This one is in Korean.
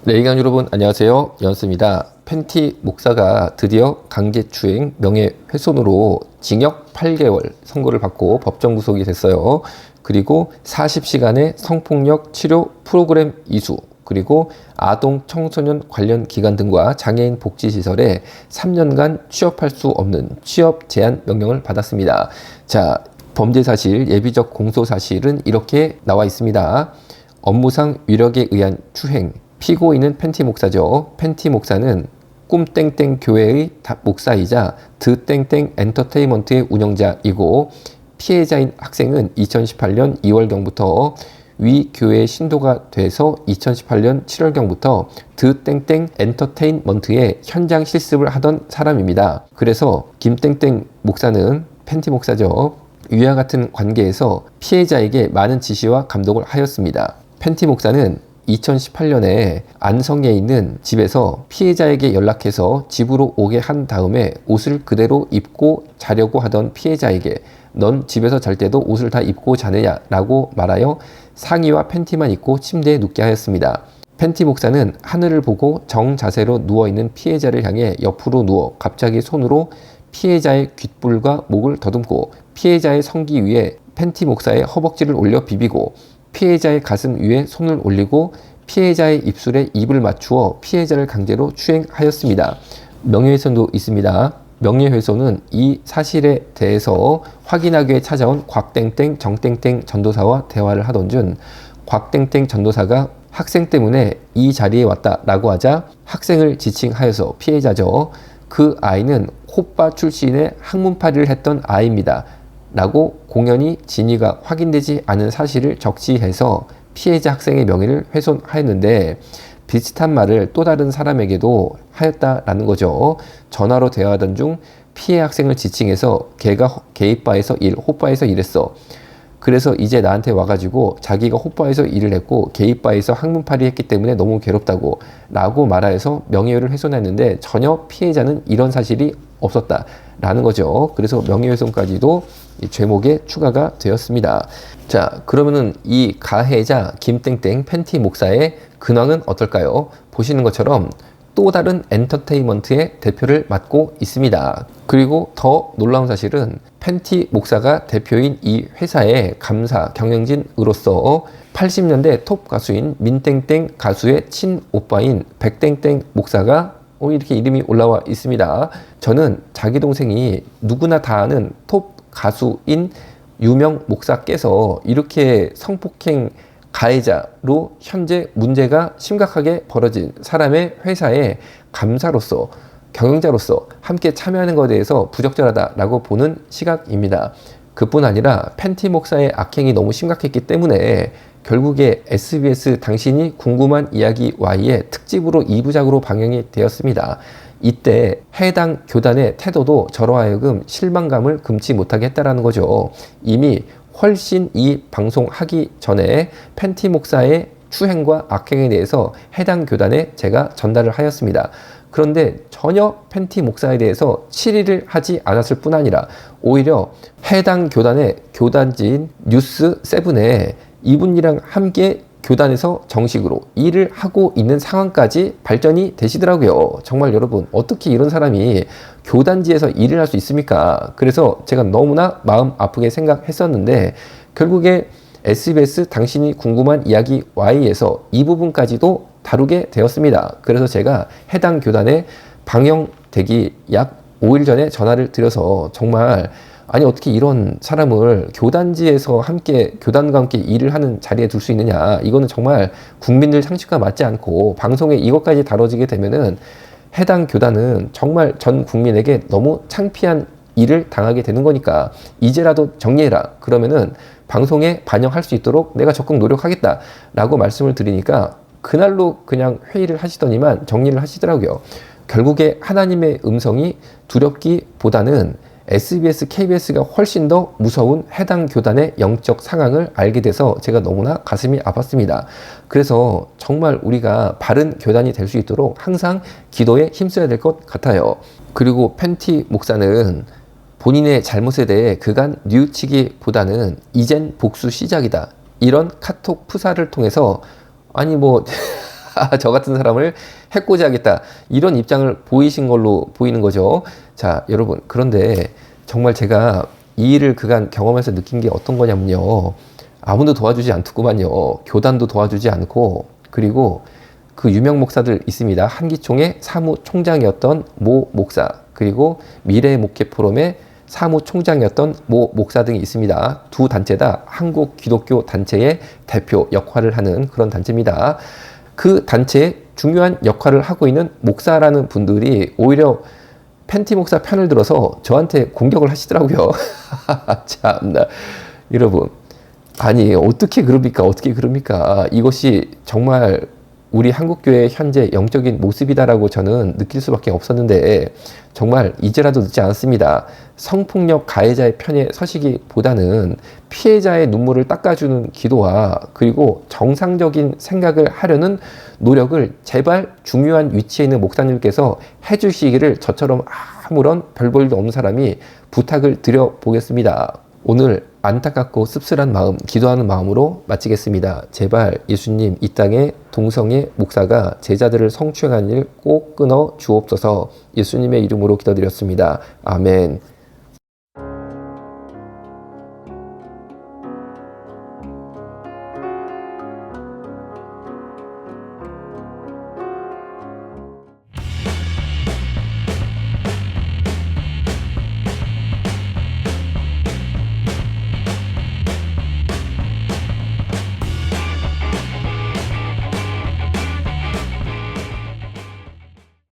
네, 이강 여러분 안녕하세요. 연수입니다. 펜티 목사가 드디어 강제추행 명예훼손으로 징역 8개월 선고를 받고 법정 구속이 됐어요. 그리고 40시간의 성폭력 치료 프로그램 이수, 그리고 아동 청소년 관련 기관 등과 장애인 복지시설에 3년간 취업할 수 없는 취업 제한 명령을 받았습니다. 자, 범죄 사실, 예비적 공소 사실은 이렇게 나와 있습니다. 업무상 위력에 의한 추행, 피고인은 펜티 목사죠. 펜티 목사는 꿈땡땡 교회의 목사이자 드땡땡 엔터테인먼트의 운영자이고, 피해자인 학생은 2018년 2월경부터 위 교회의 신도가 돼서 2018년 7월경부터 드땡땡 엔터테인먼트의 현장 실습을 하던 사람입니다. 그래서 김땡땡 목사는, 펜티 목사죠, 위와 같은 관계에서 피해자에게 많은 지시와 감독을 하였습니다. 펜티 목사는 2018년에 안성에 있는 집에서 피해자에게 연락해서 집으로 오게 한 다음에 옷을 그대로 입고 자려고 하던 피해자에게 넌 집에서 잘 때도 옷을 다 입고 자느냐 라고 말하여 상의와 팬티만 입고 침대에 눕게 하였습니다. 펜티 목사는 하늘을 보고 정자세로 누워있는 피해자를 향해 옆으로 누워 갑자기 손으로 피해자의 귓불과 목을 더듬고 피해자의 성기 위에 펜티 목사의 허벅지를 올려 비비고 피해자의 가슴 위에 손을 올리고 피해자의 입술에 입을 맞추어 피해자를 강제로 추행하였습니다. 명예훼손도 있습니다. 명예훼손은 이 사실에 대해서 확인하기 위해 찾아온 곽땡땡 정땡땡 전도사와 대화를 하던 중 곽땡땡 전도사가 학생 때문에 이 자리에 왔다라고 하자 학생을 지칭하여서 피해자죠. 그 아이는 호빠 출신의 학문파리를 했던 아이입니다 라고 공연히 진위가 확인되지 않은 사실을 적시해서 피해자 학생의 명예를 훼손하였는데, 비슷한 말을 또 다른 사람에게도 하였다라는 거죠. 전화로 대화하던 중 피해 학생을 지칭해서 걔가 게이바에서 호빠에서 일했어. 그래서 이제 나한테 와가지고 자기가 호빠에서 일을 했고 게이바에서 학문파리 했기 때문에 너무 괴롭다고 라고 말하여서 명예를 훼손했는데 전혀 피해자는 이런 사실이 없었다 라는 거죠. 그래서 명예훼손까지도 이 죄목에 추가가 되었습니다. 자, 그러면은 이 가해자 김땡땡 펜티 목사의 근황은 어떨까요? 보시는 것처럼 또 다른 엔터테인먼트의 대표를 맡고 있습니다. 그리고 더 놀라운 사실은 펜티 목사가 대표인 이 회사의 감사 경영진으로서 80년대 톱 가수인 민땡땡 가수의 친오빠인 백땡땡 목사가 이렇게 이름이 올라와 있습니다. 저는 자기 동생이 누구나 다 아는 톱 가수인 유명 목사께서 이렇게 성폭행 가해자로 현재 문제가 심각하게 벌어진 사람의 회사의 감사로서, 경영자로서 함께 참여하는 것에 대해서 부적절하다라고 보는 시각입니다. 그뿐 아니라 펜티 목사의 악행이 너무 심각했기 때문에 결국에 SBS 당신이 궁금한 이야기 Y의 특집으로 2부작으로 방영이 되었습니다. 이때 해당 교단의 태도도 저로 하여금 실망감을 금치 못하게 했다라는 거죠. 이미 훨씬 이 방송하기 전에 펜티 목사의 추행과 악행에 대해서 해당 교단에 제가 전달을 하였습니다. 그런데 전혀 펜티 목사에 대해서 질의를 하지 않았을 뿐 아니라 오히려 해당 교단의 교단지인 뉴스7에 이분이랑 함께 교단에서 정식으로 일을 하고 있는 상황까지 발전이 되시더라고요. 정말 여러분, 어떻게 이런 사람이 교단지에서 일을 할 수 있습니까? 그래서 제가 너무나 마음 아프게 생각했었는데 결국에 SBS 당신이 궁금한 이야기 Y에서 이 부분까지도 다루게 되었습니다. 그래서 제가 해당 교단에 방영되기 약 5일 전에 전화를 드려서 정말 아니 어떻게 이런 사람을 교단지에서 함께 교단과 함께 일을 하는 자리에 둘 수 있느냐, 이거는 정말 국민들 상식과 맞지 않고 방송에 이것까지 다뤄지게 되면은 해당 교단은 정말 전 국민에게 너무 창피한 일을 당하게 되는 거니까 이제라도 정리해라, 그러면은 방송에 반영할 수 있도록 내가 적극 노력하겠다 라고 말씀을 드리니까 그날로 그냥 회의를 하시더니만 정리를 하시더라고요. 결국에 하나님의 음성이 두렵기보다는 SBS, KBS가 훨씬 더 무서운 해당 교단의 영적 상황을 알게 돼서 제가 너무나 가슴이 아팠습니다. 그래서 정말 우리가 바른 교단이 될 수 있도록 항상 기도에 힘써야 될 것 같아요. 그리고 펜티 목사는 본인의 잘못에 대해 그간 뉘우치기보다는 이젠 복수 시작이다, 이런 카톡 프사를 통해서 아니 뭐 저 같은 사람을 해코지 하겠다. 이런 입장을 보이신 걸로 보이는 거죠. 자, 여러분. 그런데 정말 제가 이 일을 그간 경험해서 느낀 게 어떤 거냐면요. 아무도 도와주지 않더구만요. 교단도 도와주지 않고, 그리고 그 유명 목사들 있습니다. 한기총의 사무총장이었던 모 목사, 그리고 미래 목회 포럼의 사무총장이었던 모 목사 등이 있습니다. 두 단체 다 한국 기독교 단체의 대표 역할을 하는 그런 단체입니다. 그 단체의 중요한 역할을 하고 있는 목사라는 분들이 오히려 팬티 목사 편을 들어서 저한테 공격을 하시더라고요. 참나. 여러분, 아니 어떻게 그럽니까? 어떻게 그럽니까? 이것이 정말 우리 한국교회의 현재 영적인 모습이다라고 저는 느낄 수밖에 없었는데, 정말 이제라도 늦지 않았습니다. 성폭력 가해자의 편에 서시기보다는 피해자의 눈물을 닦아주는 기도와 그리고 정상적인 생각을 하려는 노력을 제발 중요한 위치에 있는 목사님께서 해주시기를 저처럼 아무런 별 볼일도 없는 사람이 부탁을 드려보겠습니다. 오늘 안타깝고 씁쓸한 마음, 기도하는 마음으로 마치겠습니다. 제발 예수님 이 땅에 동성애 목사가 제자들을 성추행하는 일 꼭 끊어 주옵소서. 예수님의 이름으로 기도드렸습니다. 아멘.